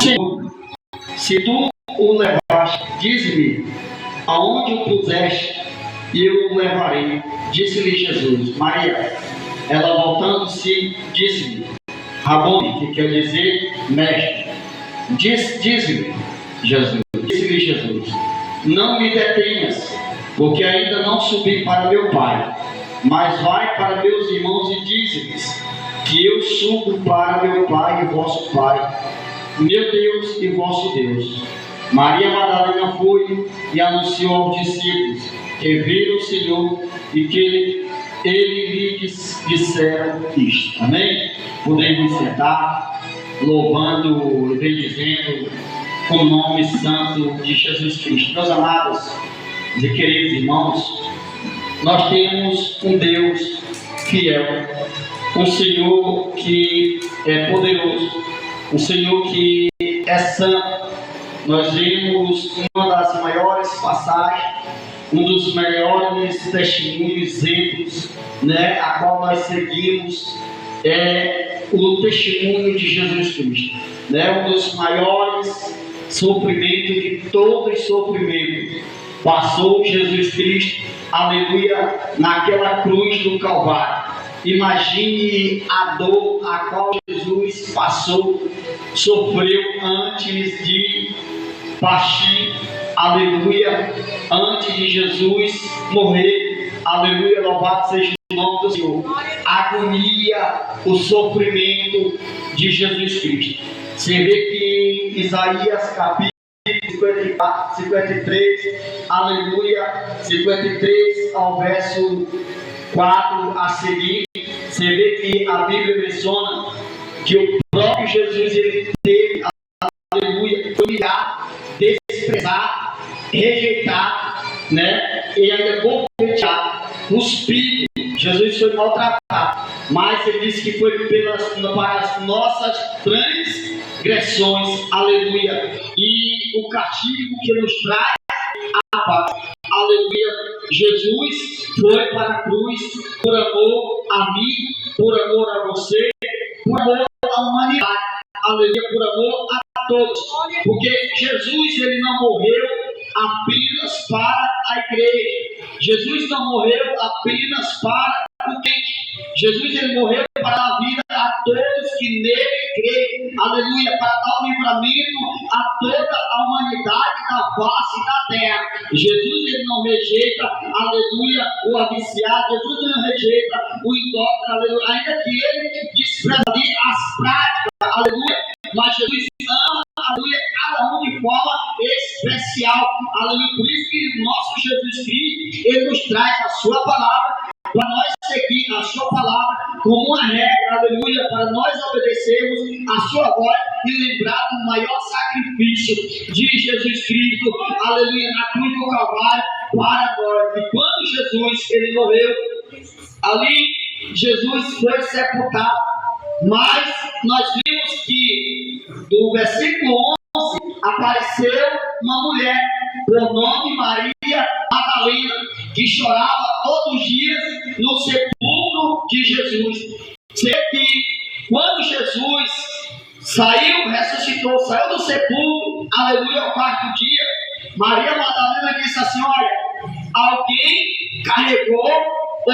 Senhor, se tu o levaste, diz-me aonde o puseste e eu o levarei. Disse-lhe Jesus. Maria, ela voltando-se, disse-lhe Rabone, que quer dizer mestre. Diz-lhe Jesus. Disse-lhe Jesus, não me detenhas, porque ainda não subi para meu Pai, mas vai para meus irmãos e dize-lhes que eu subo para meu Pai e vosso Pai, meu Deus e vosso Deus. Maria Madalena foi e anunciou aos discípulos que viram o Senhor e que ele lhe disseram isto. Amém? Podemos sentar, louvando e bendizendo o nome santo de Jesus Cristo. Meus amados e queridos irmãos, nós temos um Deus fiel, um Senhor que é poderoso, um Senhor que é santo. Nós vemos uma das maiores passagens, um dos maiores testemunhos, exemplos, a qual nós seguimos, é o testemunho de Jesus Cristo, um dos maiores sofrimentos de todo sofrimento. Passou Jesus Cristo, aleluia, naquela cruz do Calvário. Imagine a dor a qual Jesus passou, sofreu antes de partir, aleluia, antes de Jesus morrer, aleluia, louvado seja o nome do Senhor. A agonia, o sofrimento de Jesus Cristo. Você vê que em Isaías capítulo 53, aleluia, 53 ao verso 4 a seguir, você vê que a Bíblia menciona que o próprio Jesus, ele teve, aleluia, humilhado, desprezado, rejeitado, e ainda bofeteado, cuspido. Jesus foi maltratado, mas ele disse que foi para as nossas transgressões, aleluia, e o castigo que nos traz a paz, aleluia. Jesus foi para a cruz por amor a mim, por amor a você, por amor à humanidade, aleluia, por amor a todos, porque Jesus, ele não morreu apenas para a igreja, Jesus não morreu apenas para o crente, Jesus, ele morreu para dar vida a todos que nele creem, aleluia, para dar o livramento a toda a humanidade da face da terra. Jesus, ele não rejeita, aleluia, o aviciado, Jesus não rejeita o idólatra, aleluia, ainda que ele despreze as práticas, aleluia, mas Jesus ama, aleluia, cada um de forma especial, aleluia. Por isso que nosso Jesus Cristo, ele nos traz a sua palavra, para nós seguir a sua palavra como uma regra, aleluia, para nós obedecermos a sua voz e lembrar do maior sacrifício de Jesus Cristo, aleluia, na cruz do Calvário para nós. E quando Jesus, ele morreu, ali Jesus foi sepultado, mas nós vimos que do versículo 11 apareceu uma mulher por nome Maria Madalena, que chorava todos os dias no sepulcro de Jesus. Sei que quando Jesus saiu, ressuscitou, saiu do sepulcro, aleluia, ao quarto dia, Maria Madalena disse assim: olha, alguém carregou ou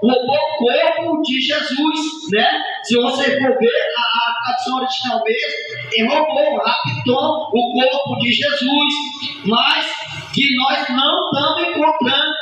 roubou o corpo de Jesus, Se você for ver a tradução original mesmo, ele roubou, raptou o corpo de Jesus, mas que nós não estamos encontrando.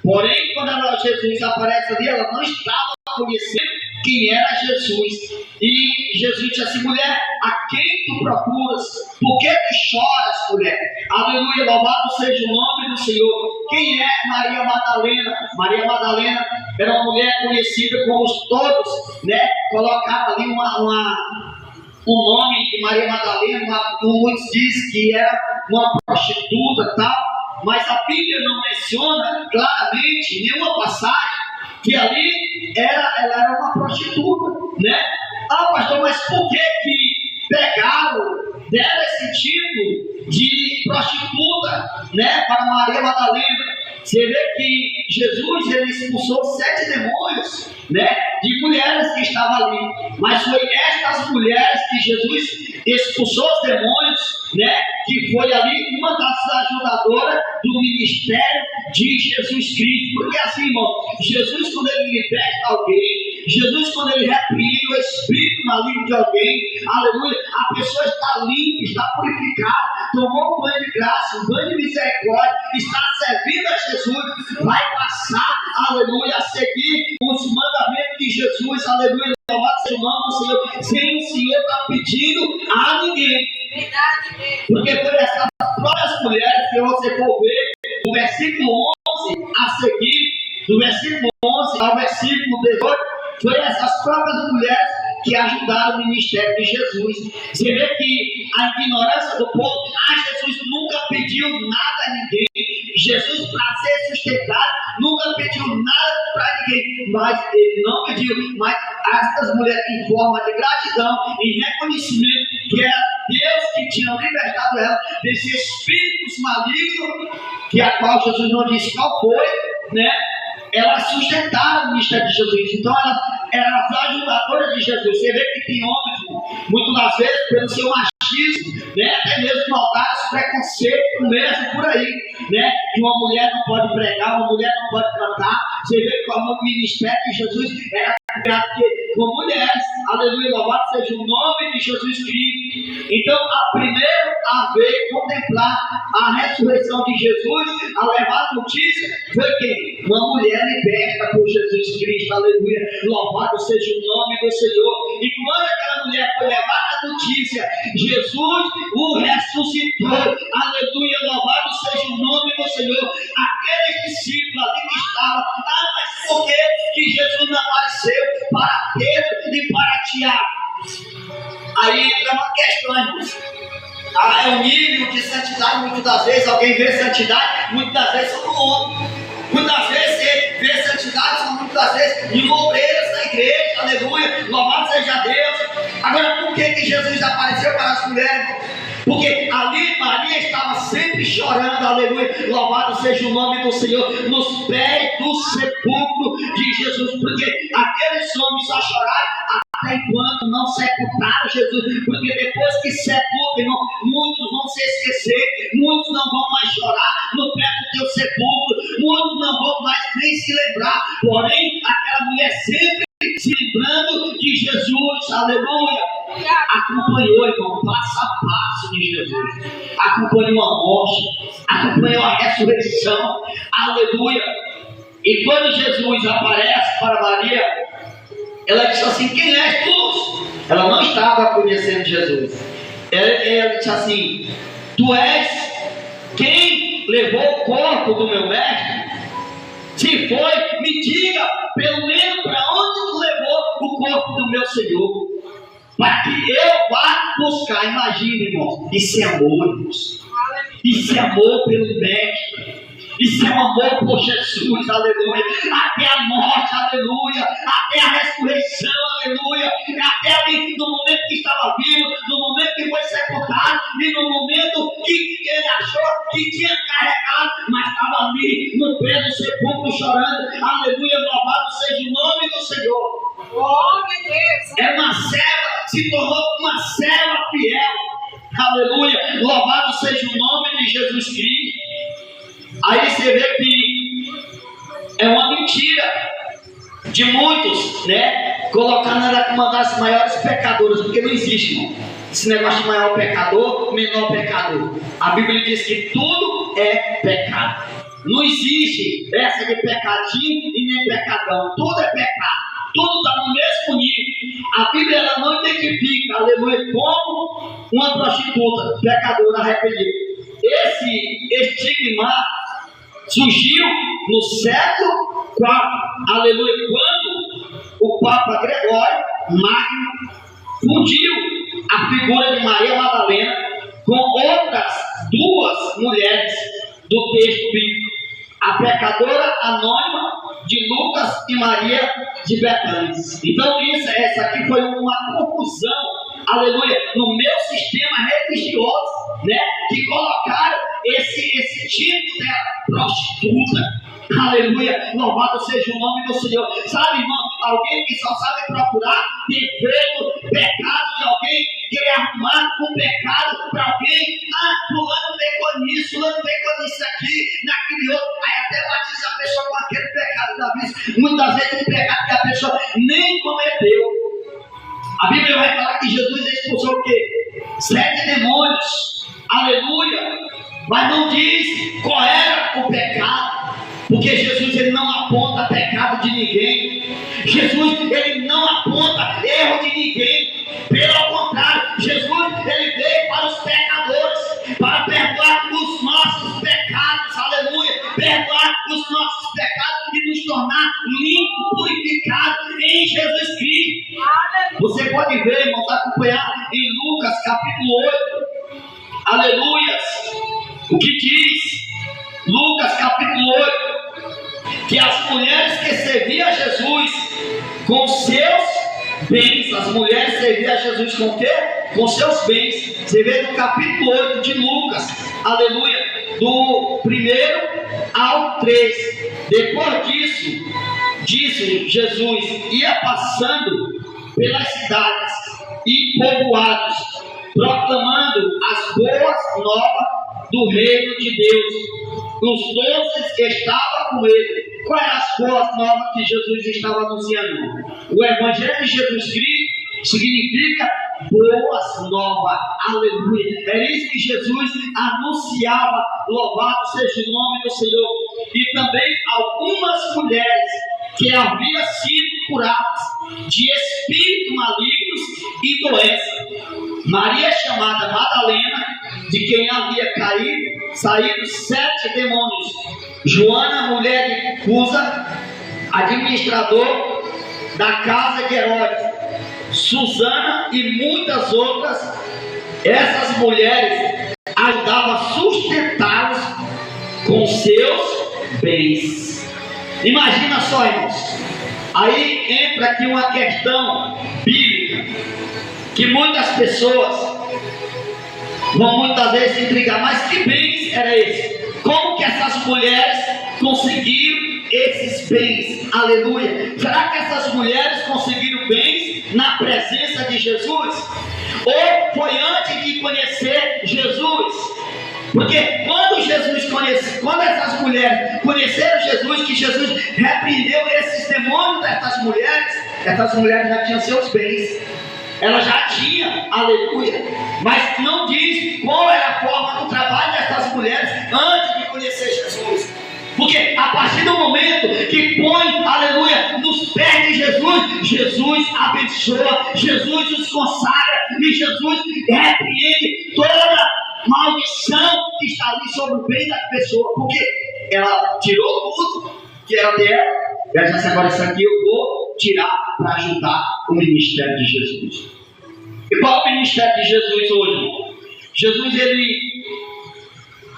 Porém, quando Jesus aparece ali, ela não estava conhecendo quem era Jesus. E Jesus disse assim: mulher, a quem tu procuras? Por que tu choras, mulher? Aleluia, louvado seja o nome do Senhor. Quem é Maria Madalena? Maria Madalena era uma mulher conhecida como todos, colocava ali um nome de Maria Madalena, muitos dizem que era uma prostituta, tal. Mas a Bíblia não menciona claramente em nenhuma passagem que ali ela era uma prostituta, Ah, pastor, mas por que pegaram, deram esse tipo de prostituta, para Maria Madalena? Você vê que Jesus, ele expulsou 7 demônios, de mulheres que estavam ali, mas foi estas mulheres que Jesus expulsou os demônios, né? Que foi ali uma das ajudadoras do ministério de Jesus Cristo. Porque assim, irmão, Jesus, quando ele liberta alguém, Jesus, quando ele repreende o espírito maligno de alguém, aleluia, a pessoa está limpa, está purificada, tomou um banho de graça, um banho de misericórdia, está servindo a Jesus, vai passar, aleluia, a seguir os mandamentos de Jesus, aleluia, louvado seja o nome do Senhor, sem o Senhor estar pedindo a ninguém. Porque por essas próprias mulheres que você for ver, do versículo 11 a seguir, do versículo 11 ao versículo 18, foi essas próprias mulheres que ajudaram o ministério de Jesus. Você vê que a ignorância do povo, Jesus nunca pediu nada a ninguém. Jesus, para ser sustentado, nunca pediu nada para ninguém. Mas ele não pediu, mas essas mulheres, em forma de gratidão, em reconhecimento que era Deus que tinha libertado ela desses espíritos malignos, que a qual Jesus não disse qual foi, né? Elas sustentaram o ministério de Jesus. Então elas eram as ajudadoras de Jesus. Você vê que tem homens, muitas das vezes, pelo seu machismo, né? Até mesmo maldade, preconceito mesmo por aí, né? Que uma mulher não pode pregar, uma mulher não pode cantar. Você vê que o ministério de Jesus era criado com mulheres. Aleluia, louvado seja o nome de Jesus Cristo. Então, a primeira a ver, contemplar a ressurreição de Jesus, a levar a notícia, foi quem? Uma mulher liberta por Jesus Cristo. Aleluia, louvado seja o nome do Senhor. E quando aquela mulher foi levar a notícia, Jesus o ressuscitou. Aleluia, louvado seja o nome do Senhor. Aqueles discípulos ali que estavam, mas por que Jesus não apareceu para Pedro e para Tiago? Aí entra uma questão, irmãos. É um nível de santidade. Muitas das vezes alguém vê santidade, muitas das vezes são no homem. Muitas vezes você vê santidade, são muitas das vezes em obreiros da igreja. Aleluia, louvado seja Deus. Agora, por que Jesus apareceu para as mulheres? Porque ali Maria estava sempre chorando, aleluia, louvado seja o nome do Senhor, nos pés do sepulcro de Jesus. Porque aqueles homens só choraram até enquanto não sepultaram Jesus. Porque depois que sepultam, muitos vão se esquecer, muitos não vão mais chorar no pé do teu sepulcro, muitos não vão mais nem se lembrar. Porém, aquela mulher sempre se lembrando de Jesus, aleluia. Acompanhou, irmão, passo a passo de Jesus, acompanhou a morte, acompanhou a ressurreição, aleluia. E quando Jesus aparece para Maria, ela disse assim: quem és tu? Ela não estava conhecendo Jesus. Ela disse assim: tu és quem levou o corpo do meu mestre? Se foi, me diga pelo menos para onde tu levou o corpo do meu Senhor, para que eu vá buscar. Imagina, irmãos, isso é amor, irmãos. Isso é amor pelo mestre. Isso é um amor por Jesus, aleluia. Até a morte, aleluia. Até a ressurreição, aleluia. Até ali no momento que estava vivo, no momento que foi sepultado, e no momento que ele achou que tinha carregado, mas estava ali no pé do sepulcro chorando. Aleluia, louvado seja o nome do Senhor. Glória a Deus. É uma serva, se tornou uma serva fiel. Aleluia, louvado seja o nome de Jesus Cristo. Aí você vê que é uma mentira de muitos, né? Colocando ela como uma das maiores pecadoras, porque não existe, irmão, esse negócio de maior pecador, menor pecador. A Bíblia diz que tudo é pecado. Não existe essa de pecadinho e nem pecadão. Tudo é pecado. Tudo está no mesmo nível. A Bíblia ela não identifica, aleluia, como uma prostituta, pecadora arrependida. Esse estigma surgiu no século IV, aleluia, quando o Papa Gregório Magno fundiu a figura de Maria Madalena com outras duas mulheres do texto bíblico, a pecadora anônima de Lucas e Maria de Betânia. Então essa aqui foi uma confusão, aleluia, no meu sistema religioso, né, que colocaram esse tipo dela, prostituta, aleluia, louvado seja o nome do Senhor. Sabe, irmão, alguém que só sabe procurar defeito, pecado de alguém muitas vezes um pecado que a pessoa nem cometeu. A Bíblia vai falar que Jesus expulsou o quê? 7 demônios, aleluia, mas não diz qual era o pecado, porque Jesus ele não aponta pecado de ninguém, Jesus ele não aponta erro de ninguém, pelo contrário, Jesus ele veio para os pecadores, para perdoar os nossos pecados, aleluia, perdoar os nossos pecados e nos tornar limpos, purificados em Jesus Cristo. Você pode ver, irmãos, acompanhar em Lucas capítulo 8, aleluia, o que diz Lucas capítulo 8, que as mulheres que serviam a Jesus com seus bens, as mulheres serviam a Jesus com o quê? Com seus bens. Você vê no capítulo 8 de Lucas, aleluia, do 1 ao 3. Depois disso, Jesus ia passando pelas cidades e povoados, proclamando as boas novas do reino de Deus. Os 12 que estavam com ele. Quais eram as boas novas que Jesus estava anunciando? O Evangelho de Jesus Cristo significa boas novas, aleluia. Era isso que Jesus anunciava. Louvado seja o nome do Senhor. E também algumas mulheres que haviam sido curadas de espíritos malignos e doenças. Maria, chamada Madalena, de quem havia saído 7 demônios. Joana, mulher de Cusa, administrador da casa de Herodes. Susana e muitas outras. Essas mulheres ajudavam a sustentá-los com seus bens. Imagina só, irmãos. Aí entra aqui uma questão bíblica, que muitas pessoas vão muitas vezes intrigar, mas que bens era esse? Como que essas mulheres conseguiram esses bens? Aleluia. Será que essas mulheres conseguiram bens na presença de Jesus? Ou foi antes de conhecer Jesus? Porque quando essas mulheres conheceram Jesus, que Jesus repreendeu esses demônios dessas mulheres já tinham seus bens. Ela já tinha, aleluia. Mas não diz qual era a forma do trabalho dessas mulheres antes de conhecer Jesus. Porque a partir do momento que põe, aleluia, nos pés de Jesus, Jesus abençoa, Jesus os consagra e Jesus repreende toda maldição que está ali sobre o bem da pessoa. Porque ela tirou tudo que era dela. Ela disse: agora isso aqui eu vou tirar para ajudar o ministério de Jesus. E qual é o ministério de Jesus hoje? Jesus,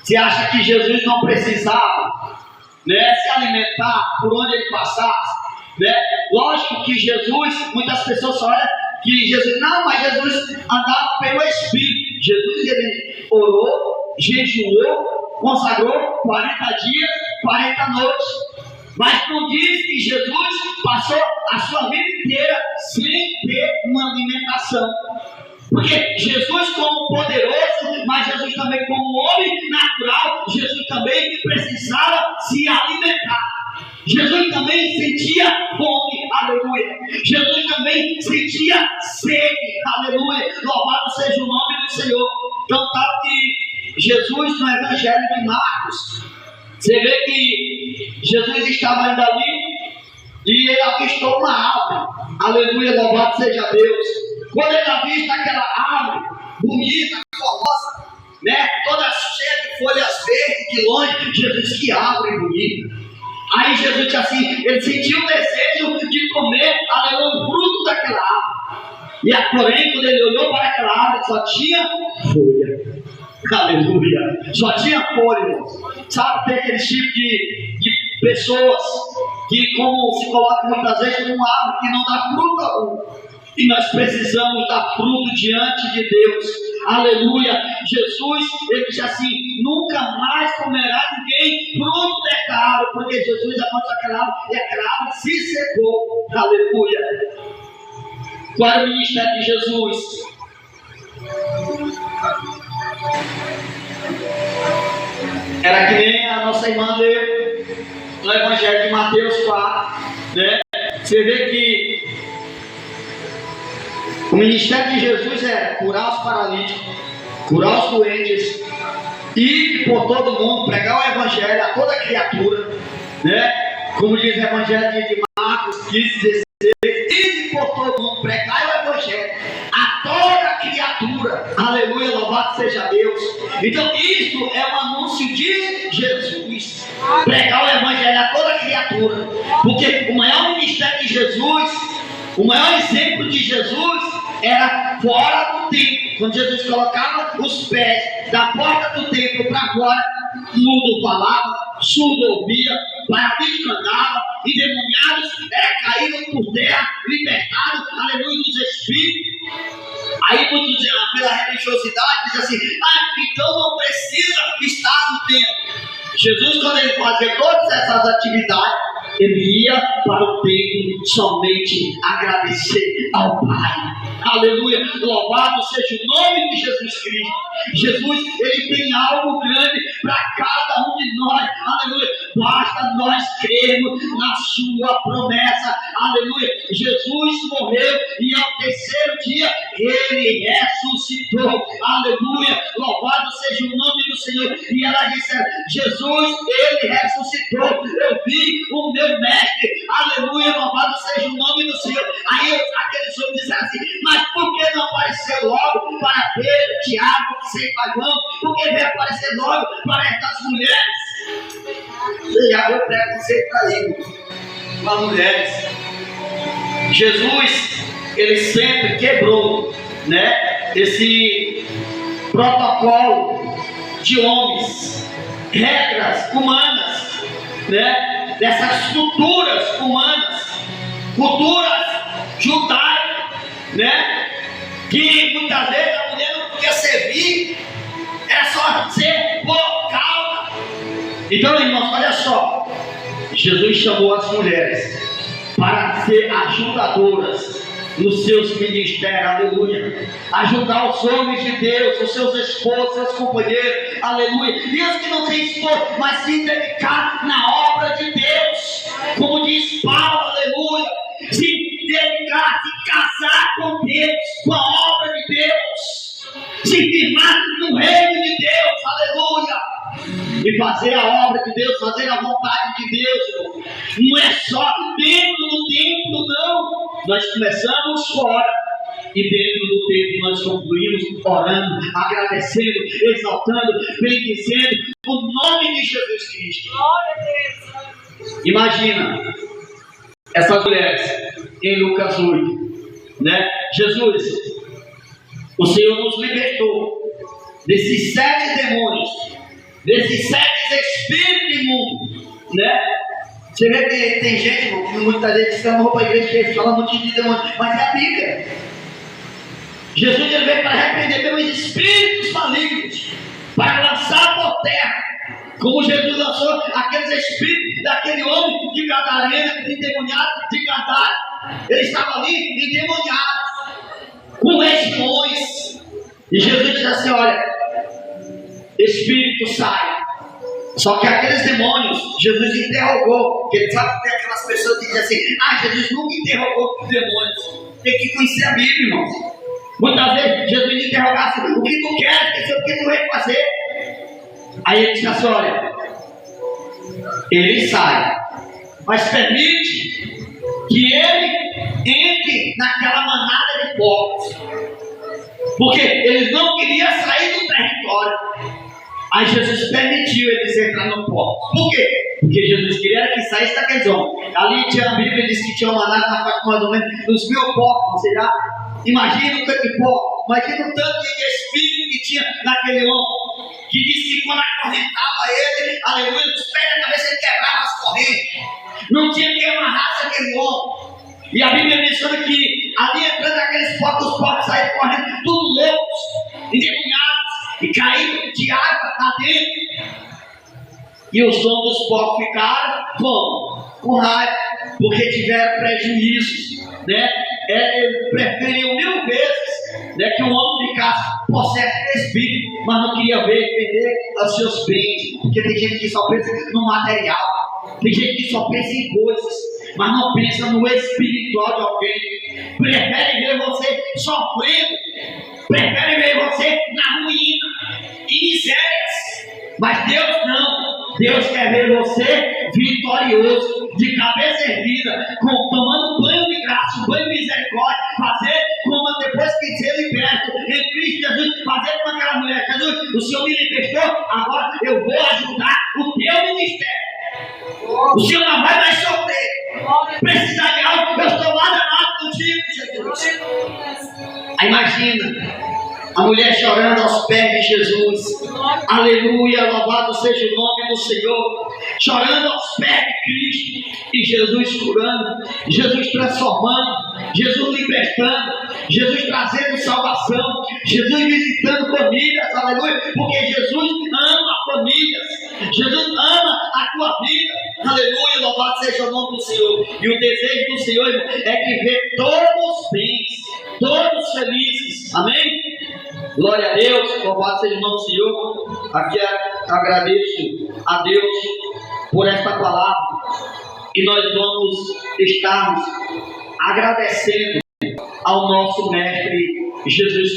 você acha que Jesus não precisava, né, se alimentar por onde ele passasse, né? Lógico que Jesus, muitas pessoas só olham que Jesus, não, mas Jesus andava pelo Espírito. Jesus, ele orou, jejuou, consagrou 40 dias, 40 noites. Mas não diz que Jesus passou a sua vida inteira sem ter uma alimentação. Porque Jesus, como poderoso, mas Jesus também como homem natural, Jesus também precisava se alimentar. Jesus também sentia fome, aleluia. Jesus também sentia sede, aleluia. Louvado seja o nome do Senhor. Então, tal que Jesus, no Evangelho de Marcos, você vê que Jesus estava indo ali e ele avistou uma árvore, aleluia, louvado seja Deus. Quando ele avista aquela árvore bonita, formosa, né, toda cheia de folhas verdes, de longe, Jesus, que árvore bonita. Aí Jesus disse assim, ele sentiu o desejo de comer, aleluia, o fruto daquela árvore. E porém, quando ele olhou para aquela árvore, só tinha folha. Aleluia. Só tinha folha, irmãos. Sabe, tem aquele tipo de pessoas que, como se coloca muitas vezes, numa árvore que não dá fruto algum. E nós precisamos dar fruto diante de Deus. Aleluia. Jesus, ele disse assim, nunca mais comerá ninguém fruto desta árvore, porque Jesus apontou aquela árvore e aquela árvore se secou. Aleluia. Qual é o ministério de Jesus? Era que nem a nossa irmã leu no Evangelho de Mateus 4. né? Você vê que o ministério de Jesus é curar os paralíticos, curar os doentes, ir por todo mundo, pregar o evangelho a toda criatura, né? Como diz o evangelho de Marcos 15, 16, ir por todo mundo, pregar o evangelho a toda criatura. Aleluia, louvado seja Deus. Então isto é um anúncio de Jesus, pregar o evangelho a toda criatura, porque o maior ministério de Jesus, o maior exemplo de Jesus era fora do templo. Quando Jesus colocava os pés da porta do templo para fora, mudo falava, surdo ouvia, paralítico andava, endemoniados caíram por terra, libertados, aleluia, dos espíritos. Aí muitos pela religiosidade dizem assim: então não precisa estar no templo. Jesus, quando ele fazia todas essas atividades, ele ia para o templo somente agradecer ao Pai. Aleluia, louvado seja o nome de Jesus Cristo. Jesus, ele tem algo grande para cada um de nós. Aleluia, basta nós crermos na sua promessa. Aleluia, Jesus morreu e ao terceiro dia ele ressuscitou. Aleluia, louvado seja o nome do Senhor. E ela disse: Jesus, ele ressuscitou. Eu vi o meu mestre. Aleluia, louvado seja o nome do Senhor. Aí aqueles homens disseram assim: mas por que não apareceu logo para Pedro, Tiago, sem João? Por que veio aparecer logo para estas mulheres? Você já viu preconceito ali com as mulheres. Jesus, ele sempre quebrou, né, esse protocolo de homens, regras humanas, né, dessas culturas humanas, culturas judaicas, né, que muitas vezes a mulher não podia servir, era só ser vocal. Então, irmãos, olha só, Jesus chamou as mulheres para ser ajudadoras nos seus ministérios, aleluia, ajudar os homens de Deus, os seus esposos, seus companheiros, aleluia, e os que não têm esposo, mas se dedicar na obra de Deus, como diz Paulo, aleluia, se dedicar, se casar com Deus, com a obra de Deus, se firmar no reino de Deus, aleluia, e fazer a obra de Deus, fazer a vontade de Deus. Não é só dentro do templo, não. Nós começamos fora e dentro do templo nós concluímos orando, agradecendo, exaltando, bendizendo o nome de Jesus Cristo. Imagina essas mulheres em Lucas 8, né? Jesus, o Senhor nos libertou desses 7 demônios, desses 7 espíritos imundos, né? Você vê que tem gente, muitas vezes, que não para a igreja, que fala muito de demônio, mas é a Bíblia. Jesus, ele veio para repreender pelos espíritos malignos, para lançar por terra, como Jesus lançou aqueles espíritos daquele homem de Gadarena, endemoniado de Gadara. Ele estava ali endemoniado, com legiões, e Jesus disse assim: olha, espírito sai. Só que aqueles demônios, Jesus interrogou, porque ele sabe que tem aquelas pessoas que dizem assim: Jesus nunca interrogou os demônios. Tem que conhecer a Bíblia, irmãos. Muitas vezes Jesus interrogasse: o que tu queres, o que tu vai fazer? Aí ele disse assim: olha, ele sai, mas permite que ele entre naquela manada de porcos, porque eles não queriam sair do território. Aí Jesus permitiu eles entrar no porco. Por quê? Porque Jesus queria que saísse daqueles homens. Ali tinha a Bíblia, diz que tinha uma manada na parte mais ou menos dos 1000 porcos. Você já imagina o tanto de porco, imagina o tanto de espírito que tinha naquele homem, que disse que quando acorrentava ele, aleluia, dos pés da cabeça ele quebrava as correntes. Não tinha quem amarrasse aquele homem. E a Bíblia menciona que ali entrando aqueles porcos, os porcos saíram correndo, tudo loucos, endemoniados, e caíram de água lá dentro. E os donos dos porcos ficaram com raiva, porque tiveram prejuízos, né? Preferiam 1000 vezes, né, que o homem ficasse possesso de espírito, mas não queria ver perder os seus bens, porque tem gente que só pensa no material, tem gente que só pensa em coisas. mas não pensa no espiritual de alguém. Prefere ver você sofrendo, prefere ver você na ruína, em misérias. Mas Deus não. Deus quer ver você vitorioso, de cabeça erguida, tomando um banho de graça, um banho de misericórdia, fazer como depois que ser liberto em Cristo Jesus, fazer como aquela mulher. Jesus, o Senhor me libertou, agora eu vou ajudar o teu ministério. O Senhor não vai mais sofrer. Precisa de algo, eu estou lá da lado contigo, Jesus. Aí imagina a mulher chorando aos pés de Jesus. Aleluia, louvado seja o nome do Senhor. Chorando aos pés de Cristo. E Jesus curando, Jesus transformando, Jesus libertando, Jesus trazendo salvação, Jesus visitando famílias, aleluia, porque Jesus ama famílias, Jesus ama a tua vida, aleluia, louvado seja o nome do Senhor. E o desejo do Senhor, irmão, é que vê todos bens, todos felizes, amém? Glória a Deus, louvado seja o nome do Senhor. Aqui agradeço a Deus por esta palavra. E nós vamos estarmos agradecendo ao nosso Mestre Jesus